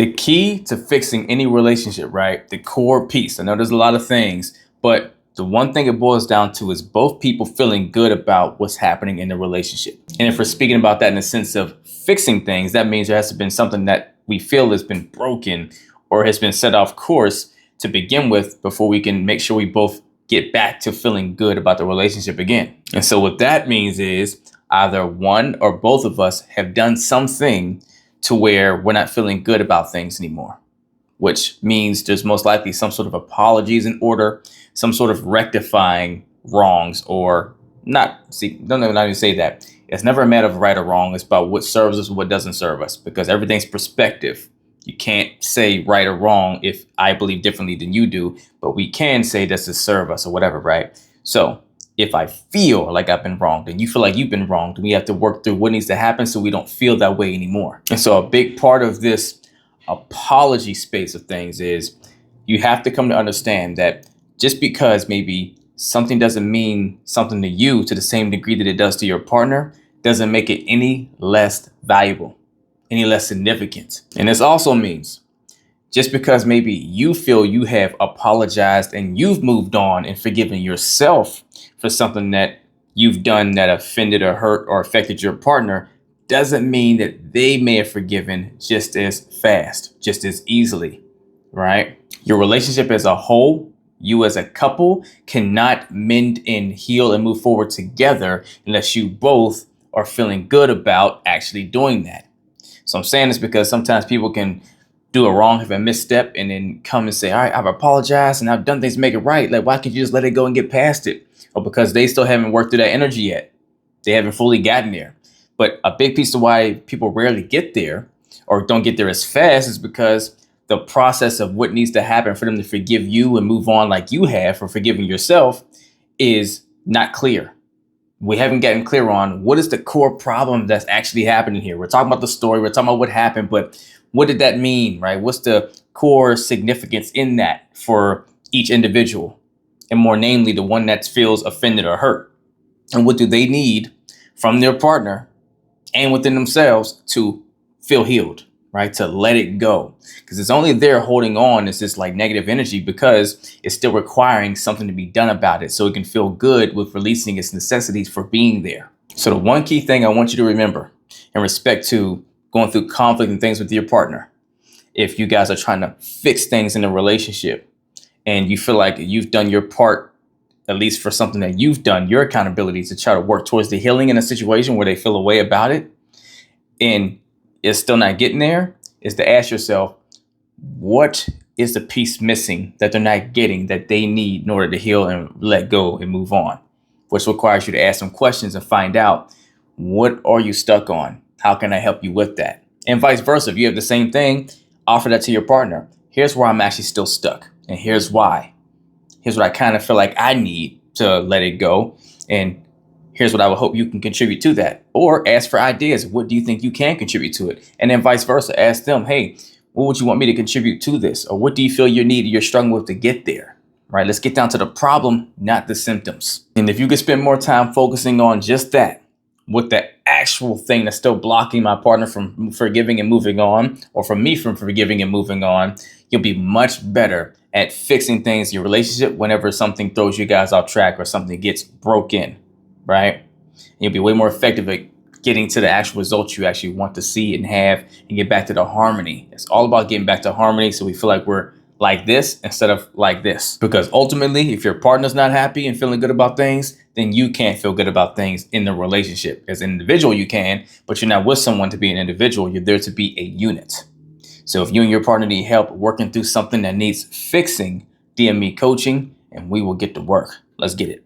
The key to fixing any relationship, right? The core piece. I know there's a lot of things, but the one thing it boils down to is both people feeling good about what's happening in the relationship. And if we're speaking about that in the sense of fixing things, that means there has to been something that we feel has been broken or has been set off course to begin with before we can make sure we both get back to feeling good about the relationship again. And so what that means is either one or both of us have done something to where we're not feeling good about things anymore, which means there's most likely some sort of apologies in order, some sort of rectifying wrongs or not. See, don't even say that. It's never a matter of right or wrong. It's about what serves us, what doesn't serve us, because everything's perspective. You can't say right or wrong if I believe differently than you do, but we can say this to serve us or whatever, right? So if I feel like I've been wronged and you feel like you've been wronged, we have to work through what needs to happen so we don't feel that way anymore. And so a big part of this apology space of things is you have to come to understand that just because maybe something doesn't mean something to you to the same degree that it does to your partner doesn't make it any less valuable, any less significant. And this also means just because maybe you feel you have apologized and you've moved on and forgiven yourself for something that you've done that offended or hurt or affected your partner doesn't mean that they may have forgiven just as fast, just as easily, right? Your relationship as a whole, you as a couple cannot mend and heal and move forward together unless you both are feeling good about actually doing that. So I'm saying this because sometimes people can do a wrong, have a misstep, and then come and say, all right, I've apologized and I've done things to make it right. Like, why can't you just let it go and get past it? Or because they still haven't worked through that energy yet. They haven't fully gotten there. But a big piece of why people rarely get there or don't get there as fast is because the process of what needs to happen for them to forgive you and move on like you have for forgiving yourself is not clear. We haven't gotten clear on what is the core problem that's actually happening here. We're talking about the story. We're talking about what happened, but what did that mean, right? What's the core significance in that for each individual? And more namely, the one that feels offended or hurt. And what do they need from their partner and within themselves to feel healed, right? To let it go. Because it's only there holding on is this like negative energy because it's still requiring something to be done about it so it can feel good with releasing its necessities for being there. So the one key thing I want you to remember in respect to going through conflict and things with your partner, if you guys are trying to fix things in a relationship and you feel like you've done your part, at least for something that you've done, your accountability to try to work towards the healing in a situation where they feel a way about it and it's still not getting there, is to ask yourself, what is the piece missing that they're not getting that they need in order to heal and let go and move on? Which requires you to ask some questions and find out, what are you stuck on? How can I help you with that? And vice versa. If you have the same thing, offer that to your partner. Here's where I'm actually still stuck. And here's why. Here's what I kind of feel like I need to let it go. And here's what I would hope you can contribute to that. Or ask for ideas. What do you think you can contribute to it? And then vice versa. Ask them, hey, what would you want me to contribute to this? Or what do you feel you're struggling with to get there? Right? Let's get down to the problem, not the symptoms. And if you could spend more time focusing on just that, what the actual thing that's still blocking my partner from forgiving and moving on, or from me from forgiving and moving on, you'll be much better at fixing things in your relationship whenever something throws you guys off track or something gets broken, right? And you'll be way more effective at getting to the actual results you actually want to see and have and get back to the harmony. It's all about getting back to harmony so we feel like we're like this instead of like this. Because ultimately, if your partner's not happy and feeling good about things, then you can't feel good about things in the relationship. As an individual, you can, but you're not with someone to be an individual. You're there to be a unit. So if you and your partner need help working through something that needs fixing, DM me coaching and we will get to work. Let's get it.